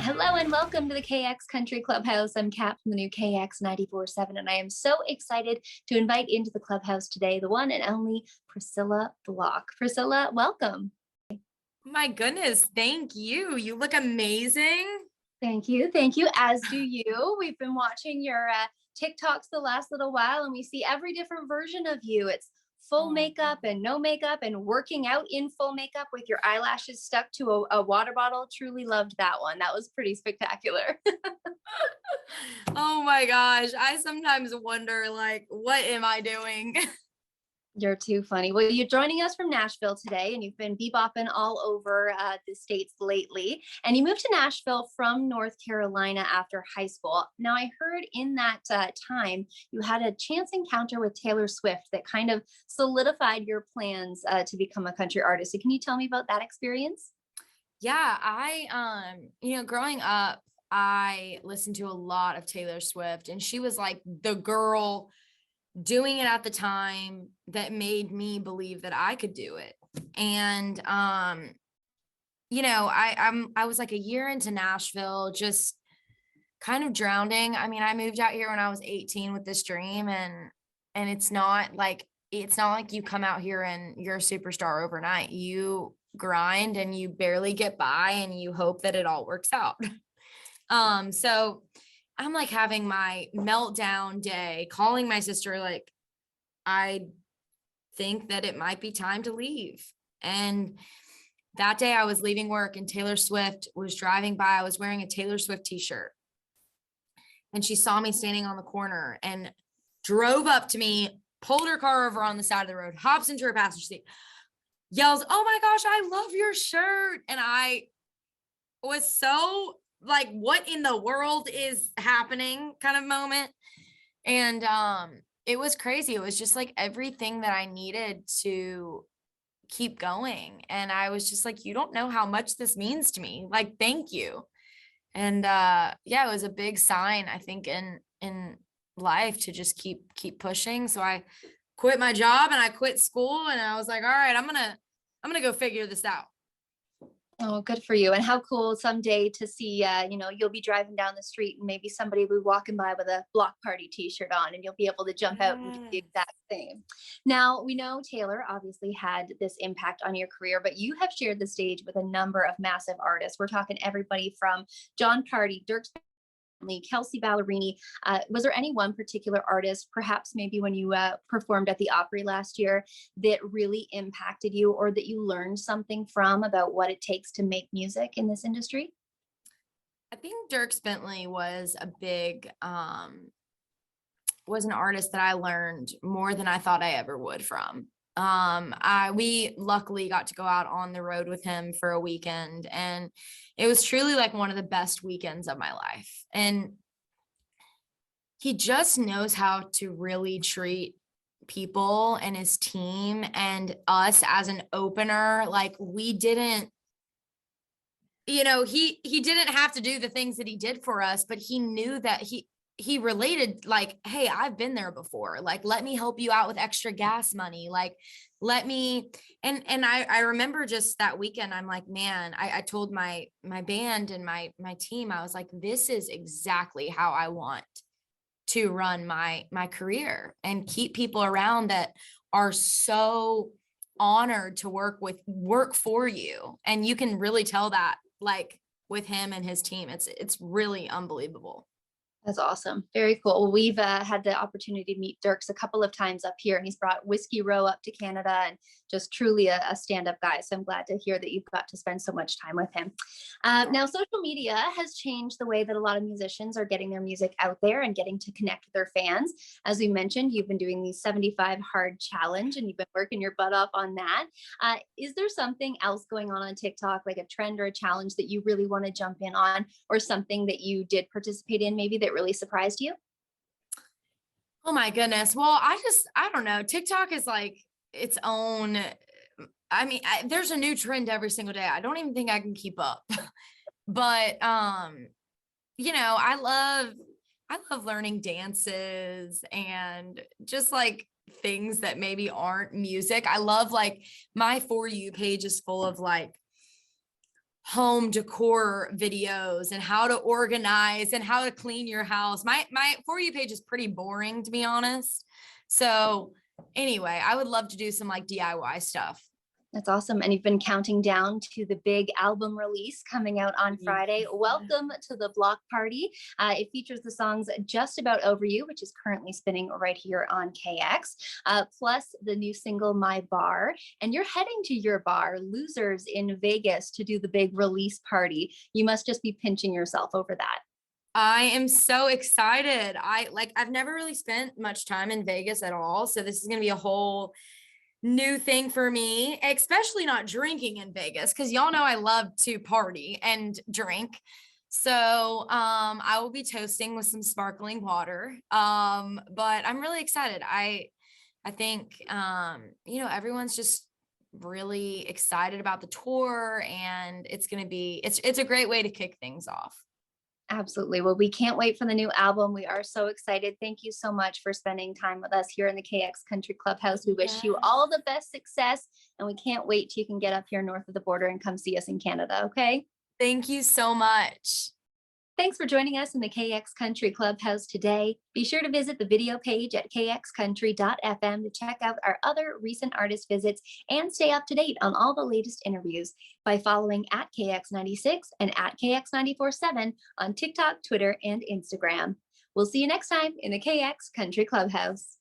Hello and welcome to the KX Country Clubhouse. I'm Kat from the new KX 94.7, and I am so excited to invite into the clubhouse today the one and only Priscilla Block. Priscilla, welcome. My goodness, thank you. You look amazing. Thank you. Thank you. As do you. We've been watching your TikToks the last little while, and we see every different version of you. It's full makeup and no makeup and working out in full makeup with your eyelashes stuck to a water bottle. Truly loved that one. That was pretty spectacular. Oh my gosh. I sometimes wonder, like, what am I doing? You're too funny. Well, you're joining us from Nashville today, and you've been bebopping all over the States lately. And you moved to Nashville from North Carolina after high school. Now, I heard in that time you had a chance encounter with Taylor Swift that kind of solidified your plans to become a country artist. So can you tell me about that experience? Yeah, growing up, I listened to a lot of Taylor Swift, and she was like the girl doing it at the time that made me believe that I could do it. And I was like a year into Nashville, just kind of drowning. I mean, I moved out here when I was 18 with this dream, and it's not like you come out here and you're a superstar overnight. You grind and you barely get by and you hope that it all works out. So I'm like having my meltdown day, calling my sister, like, I think that it might be time to leave. And that day I was leaving work and Taylor Swift was driving by. I was wearing a Taylor Swift t-shirt, and she saw me standing on the corner and drove up to me, pulled her car over on the side of the road, hops into her passenger seat, yells, "Oh my gosh, I love your shirt." And I was so like, what in the world is happening kind of moment. And it was crazy. It was just like everything that I needed to keep going. And I was just like, you don't know how much this means to me. Like, thank you. And it was a big sign, I think, in life to just keep pushing. So I quit my job and I quit school, and I was like, all right, I'm gonna go figure this out. Oh, good for you. And how cool someday to see, you'll be driving down the street and maybe somebody will be walking by with a block party t-shirt on, and you'll be able to jump out and do the exact same. Now, we know Taylor obviously had this impact on your career, but you have shared the stage with a number of massive artists. We're talking everybody from John Party, Dirk, Kelsey Ballerini. Was there any one particular artist, perhaps maybe when you performed at the Opry last year, that really impacted you or that you learned something from about what it takes to make music in this industry? I think Dirk Bentley was was an artist that I learned more than I thought I ever would from. We luckily got to go out on the road with him for a weekend, and it was truly like one of the best weekends of my life. And he just knows how to really treat people and his team and us as an opener. Like, we didn't, he didn't have to do the things that he did for us, but he knew that he related, like, hey, I've been there before. Like, let me help you out with extra gas money. Like, let me, and I remember just that weekend, I'm like, man, I told my band and my team, I was like, this is exactly how I want to run my career and keep people around that are so honored to work for you. And you can really tell that, like, with him and his team, it's really unbelievable. That's awesome. Very cool. Well, we've had the opportunity to meet Dirks a couple of times up here, and he's brought Whiskey Row up to Canada, and just truly a stand-up guy. So I'm glad to hear that you've got to spend so much time with him. Now, social media has changed the way that a lot of musicians are getting their music out there and getting to connect with their fans. As we mentioned, you've been doing the 75 Hard Challenge, and you've been working your butt off on that. Is there something else going on TikTok, like a trend or a challenge that you really want to jump in on, or something that you did participate in maybe that really surprised you? Oh my goodness. Well, I don't know. TikTok is like its own. I mean, there's a new trend every single day. I don't even think I can keep up. But I love learning dances and just like things that maybe aren't music. I love, like, my For You page is full of like home decor videos and how to organize and how to clean your house. My For You page is pretty boring, to be honest. So anyway, I would love to do some like DIY stuff. That's awesome. And you've been counting down to the big album release coming out on Friday. Welcome to the Block Party. It features the songs Just About Over You, which is currently spinning right here on KX, plus the new single My Bar. And you're heading to your bar, Losers in Vegas, to do the big release party. You must just be pinching yourself over that. I am so excited. I've never really spent much time in Vegas at all. So this is going to be a whole new thing for me, especially not drinking in Vegas, because y'all know I love to party and drink. So I will be toasting with some sparkling water. But I'm really excited. I think everyone's just really excited about the tour, and it's a great way to kick things off. Absolutely. Well, we can't wait for the new album. We are so excited. Thank you so much for spending time with us here in the KX Country Clubhouse. We wish you all the best success, and we can't wait till you can get up here north of the border and come see us in Canada. Okay. Thank you so much. Thanks for joining us in the KX Country Clubhouse today. Be sure to visit the video page at kxcountry.fm to check out our other recent artist visits and stay up to date on all the latest interviews by following at KX96 and at KX947 on TikTok, Twitter, and Instagram. We'll see you next time in the KX Country Clubhouse.